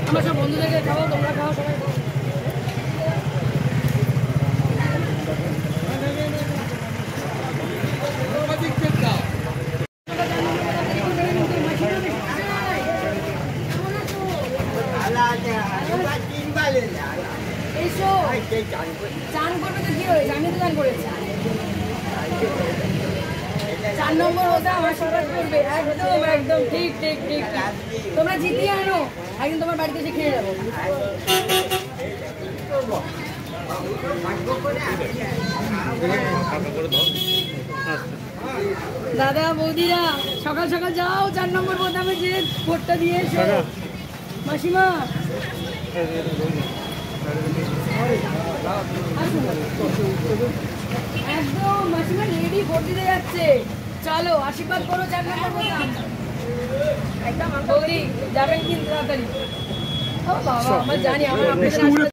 আমার সব বন্ধুদেরকে খাওয়া, তোমরা খাও সবাই। চান করবে তো কি হয়েছে, আমি তো চান করেছি। 4 নম্বর ওটা আমার সবাই করবে, একদম একদম ঠিক ঠিক ঠিক। তোমরা জিতিয়ে আনো, একদিন তোমার বাড়িতে এসে খেয়ে যাবো। দাদা বৌদিরা সকাল সকাল যাও, 4 নম্বর বোতামে যে ভোটটা দিয়ে এসো। মাসিমা একদম, মাসিমা রেডি, ভোট দিতে যাচ্ছে। চলো আশীর্বাদ করো, 4 নম্বর বোতাম। একদম বৌদি যাবেন কিন্তু তাড়াতাড়ি। ও বাবা, আমরা জানি, আমার আপনাদের